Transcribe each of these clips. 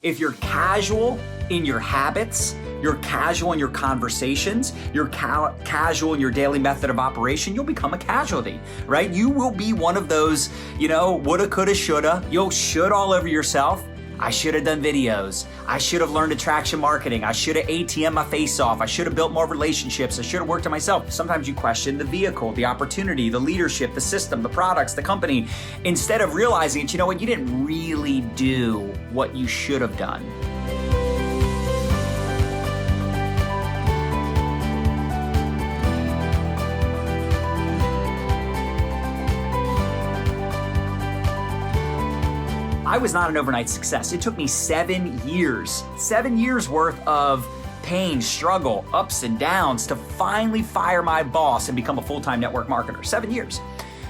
If you're casual in your habits, you're casual in your conversations, you're casual in your daily method of operation, you'll become a casualty, right? You will be one of those, woulda, coulda, shoulda. You'll should all over yourself. I should have done videos. I should have learned attraction marketing. I should have ATM my face off. I should have built more relationships. I should have worked on myself. Sometimes you question the vehicle, the opportunity, the leadership, the system, the products, the company, instead of realizing that, you didn't really do what you should have done. I was not an overnight success. It took me 7 years worth of pain, struggle, ups and downs to finally fire my boss and become a full-time network marketer. 7 years.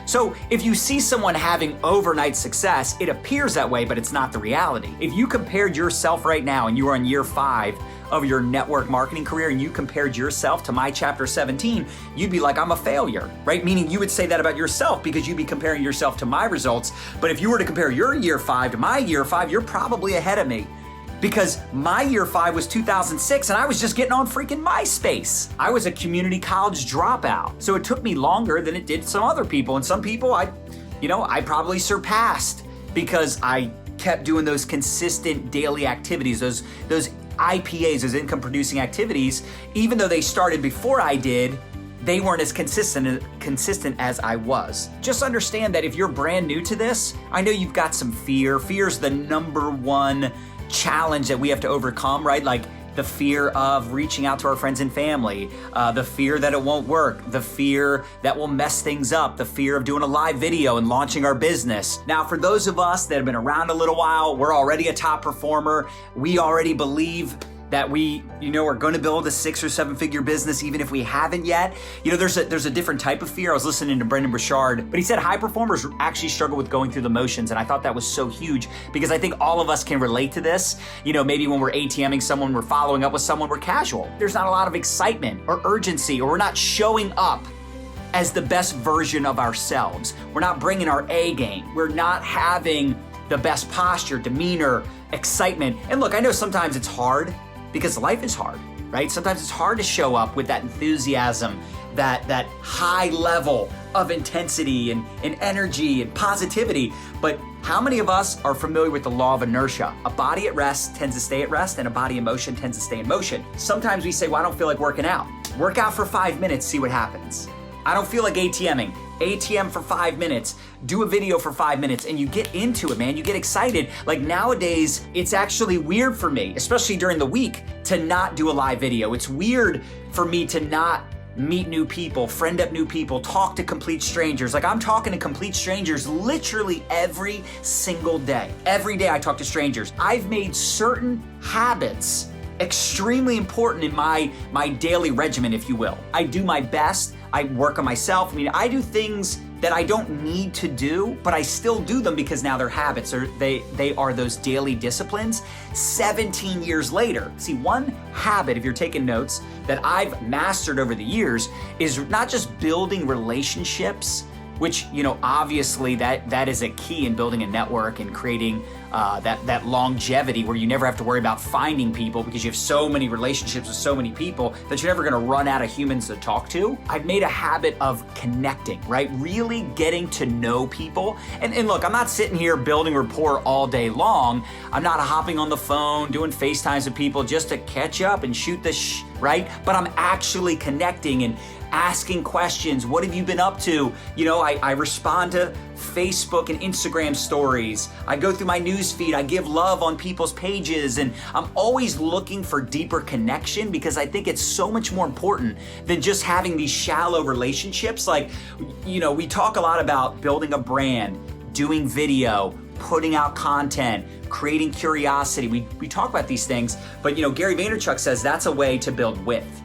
So if you see someone having overnight success, it appears that way, but it's not the reality. If you compared yourself right now and you are in year 5 of your network marketing career and you compared yourself to my chapter 17, you'd be like, I'm a failure, right? Meaning you would say that about yourself because you'd be comparing yourself to my results. But if you were to compare your year 5 to my year 5, you're probably ahead of me. Because my year 5 was 2006 and I was just getting on freaking MySpace. I was a community college dropout. So it took me longer than it did some other people. And some people I probably surpassed because I kept doing those consistent daily activities, those IPAs, those income producing activities. Even though they started before I did, they weren't as consistent as I was. Just understand that if you're brand new to this, I know you've got some fear. Fear's the number one challenge that we have to overcome, right? Like the fear of reaching out to our friends and family, the fear that it won't work, the fear that will mess things up, the fear of doing a live video and launching our business. Now, for those of us that have been around a little while, we're already a top performer. We already believe that we, are going to build a 6 or 7 figure business, even if we haven't yet. There's a different type of fear. I was listening to Brendan Burchard, but he said high performers actually struggle with going through the motions. And I thought that was so huge because I think all of us can relate to this. Maybe when we're ATMing someone, we're following up with someone, we're casual. There's not a lot of excitement or urgency, or we're not showing up as the best version of ourselves. We're not bringing our A game. We're not having the best posture, demeanor, excitement. And look, I know sometimes it's hard, because life is hard, right? Sometimes it's hard to show up with that enthusiasm, that high level of intensity and energy and positivity. But how many of us are familiar with the law of inertia? A body at rest tends to stay at rest, and a body in motion tends to stay in motion. Sometimes we say, well, I don't feel like working out. Work out for 5 minutes, see what happens. I don't feel like ATMing. ATM for 5 minutes, do a video for 5 minutes, and you get into it, man. You get excited. Like nowadays, it's actually weird for me, especially during the week, to not do a live video. It's weird for me to not meet new people, friend up new people, talk to complete strangers. Like I'm talking to complete strangers literally every single day. Every day I talk to strangers. I've made certain habits extremely important in my daily regimen, if you will. I do my best. I work on myself. I do things that I don't need to do, but I still do them because now they're habits, or they are those daily disciplines. 17 years later, see, one habit, if you're taking notes, that I've mastered over the years is not just building relationships, which, obviously that is a key in building a network and creating that longevity where you never have to worry about finding people because you have so many relationships with so many people that you're never gonna run out of humans to talk to. I've made a habit of connecting, right? Really getting to know people. And look, I'm not sitting here building rapport all day long. I'm not hopping on the phone, doing FaceTimes with people just to catch up and shoot the right? But I'm actually connecting and asking questions. What have you been up to? I respond to Facebook and Instagram stories. I go through my news feed. I give love on people's pages. And I'm always looking for deeper connection because I think it's so much more important than just having these shallow relationships. Like, we talk a lot about building a brand, doing video, putting out content, creating curiosity. We talk about these things, but Gary Vaynerchuk says that's a way to build width.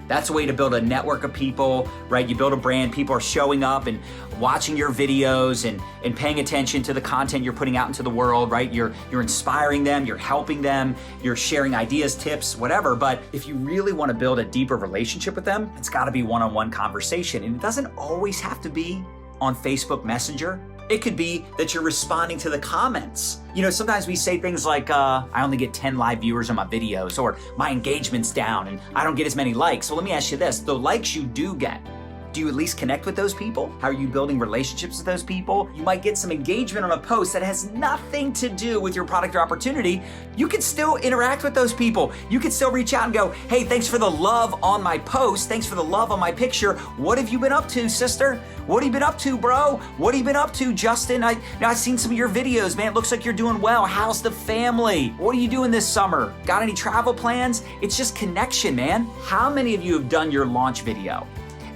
That's a way to build a network of people, right? You build a brand, people are showing up and watching your videos and paying attention to the content you're putting out into the world, right? You're inspiring them, you're helping them, you're sharing ideas, tips, whatever. But if you really want to build a deeper relationship with them, it's got to be one-on-one conversation. And it doesn't always have to be on Facebook Messenger. It could be that you're responding to the comments. You know, sometimes we say things like, I only get 10 live viewers on my videos, or my engagement's down and I don't get as many likes. So let me ask you this, the likes you do get, do you at least connect with those people? How are you building relationships with those people? You might get some engagement on a post that has nothing to do with your product or opportunity. You can still interact with those people. You can still reach out and go, hey, thanks for the love on my post. Thanks for the love on my picture. What have you been up to, sister? What have you been up to, bro? What have you been up to, Justin? I've seen some of your videos, man. It looks like you're doing well. How's the family? What are you doing this summer? Got any travel plans? It's just connection, man. How many of you have done your launch video?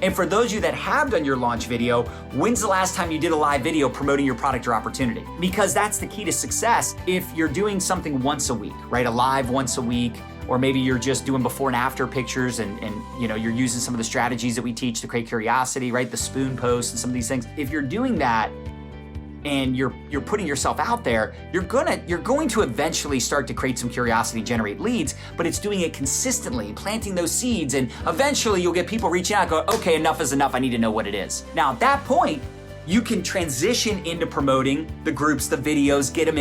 And for those of you that have done your launch video, when's the last time you did a live video promoting your product or opportunity? Because that's the key to success. If you're doing something once a week, right? A live once a week, or maybe you're just doing before and after pictures and you know, you're using some of the strategies that we teach to create curiosity, right? The spoon post and some of these things. If you're doing that, and you're putting yourself out there, you're going to eventually start to create some curiosity, generate leads, but it's doing it consistently, planting those seeds, and eventually you'll get people reaching out and go, okay, enough is enough, I need to know what it is. Now at that point, you can transition into promoting the groups, the videos, get them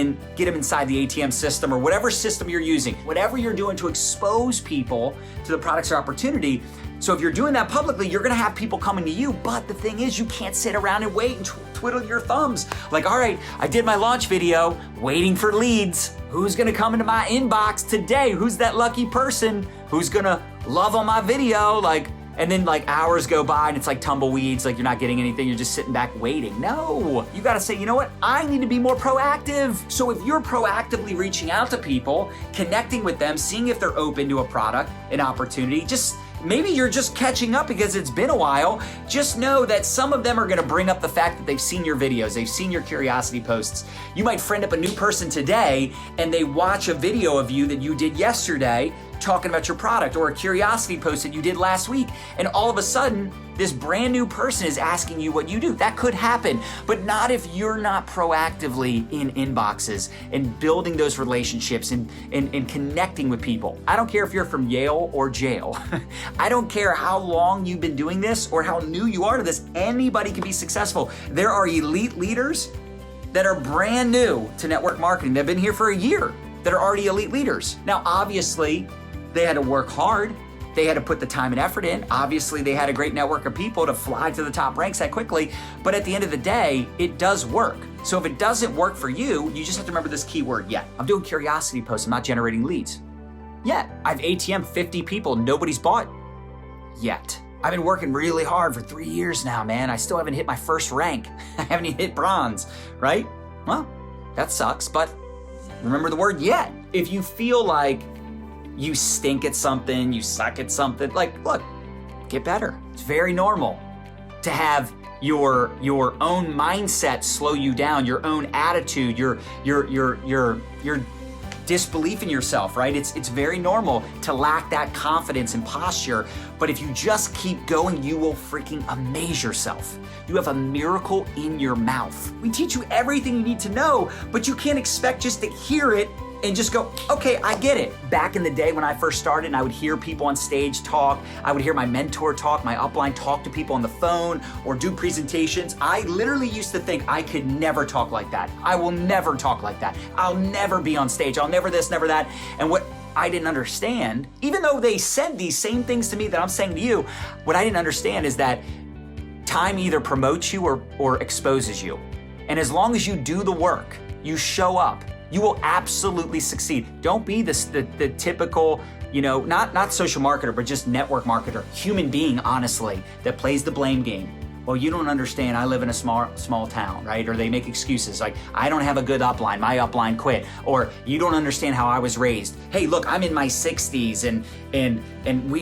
inside the ATM system or whatever system you're using, whatever you're doing to expose people to the products or opportunity. So if you're doing that publicly, you're gonna have people coming to you, but the thing is, you can't sit around and wait and twiddle your thumbs. Like, all right, I did my launch video, waiting for leads. Who's gonna come into my inbox today? Who's that lucky person? Who's gonna love on my video? And then hours go by and it's like tumbleweeds, like you're not getting anything, you're just sitting back waiting. No, you gotta say, you know what? I need to be more proactive. So if you're proactively reaching out to people, connecting with them, seeing if they're open to a product, an opportunity, maybe you're just catching up because it's been a while. Just know that some of them are gonna bring up the fact that they've seen your videos, they've seen your curiosity posts. You might friend up a new person today and they watch a video of you that you did yesterday talking about your product, or a curiosity post that you did last week, and all of a sudden, this brand new person is asking you what you do. That could happen, but not if you're not proactively in inboxes and building those relationships and connecting with people. I don't care if you're from Yale or jail. I don't care how long you've been doing this or how new you are to this. Anybody can be successful. There are elite leaders that are brand new to network marketing. They've been here for a year, that are already elite leaders. Now, obviously, they had to work hard. They had to put the time and effort in. Obviously, they had a great network of people to fly to the top ranks that quickly. But at the end of the day, it does work. So if it doesn't work for you, you just have to remember this key word, yet. I'm doing curiosity posts. I'm not generating leads. Yet. I've ATM 50 people. Nobody's bought yet. I've been working really hard for 3 years now, man. I still haven't hit my first rank. I haven't even hit bronze, right? Well, that sucks, but remember the word yet. If you feel like you stink at something, you suck at something, look, get better. It's very normal to have your own mindset slow you down, your own attitude, your disbelief in yourself, right? It's very normal to lack that confidence and posture, but if you just keep going, you will freaking amaze yourself. You have a miracle in your mouth. We teach you everything you need to know, but you can't expect just to hear it and just go, okay, I get it. Back in the day when I first started and I would hear people on stage talk, I would hear my mentor talk, my upline talk to people on the phone or do presentations, I literally used to think I could never talk like that. I will never talk like that. I'll never be on stage. I'll never this, never that. And what I didn't understand, even though they said these same things to me that I'm saying to you, what I didn't understand is that time either promotes you or exposes you. And as long as you do the work, you show up, you will absolutely succeed. Don't be the typical, not social marketer, but just network marketer, human being, honestly, that plays the blame game. Well, you don't understand, I live in a small town, right? Or they make excuses like, I don't have a good upline, my upline quit. Or you don't understand how I was raised. Hey, look, I'm in my 60s and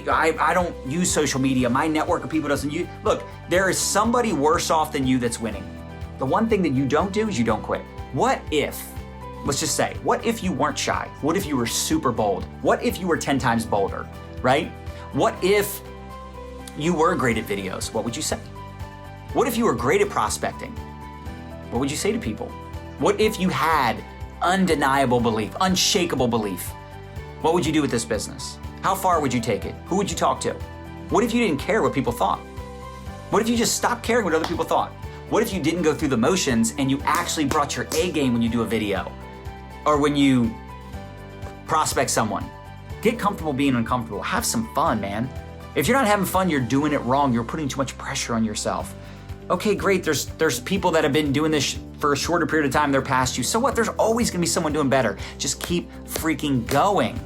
I don't use social media. My network of people doesn't use. Look, there is somebody worse off than you that's winning. The one thing that you don't do is you don't quit. Let's just say, what if you weren't shy? What if you were super bold? What if you were 10 times bolder, right? What if you were great at videos? What would you say? What if you were great at prospecting? What would you say to people? What if you had undeniable belief, unshakable belief? What would you do with this business? How far would you take it? Who would you talk to? What if you didn't care what people thought? What if you just stopped caring what other people thought? What if you didn't go through the motions and you actually brought your A game when you do a video or when you prospect someone? Get comfortable being uncomfortable. Have some fun, man. If you're not having fun, you're doing it wrong. You're putting too much pressure on yourself. Okay, great. There's people that have been doing this for a shorter period of time. They're past you. So what? There's always gonna be someone doing better. Just keep freaking going.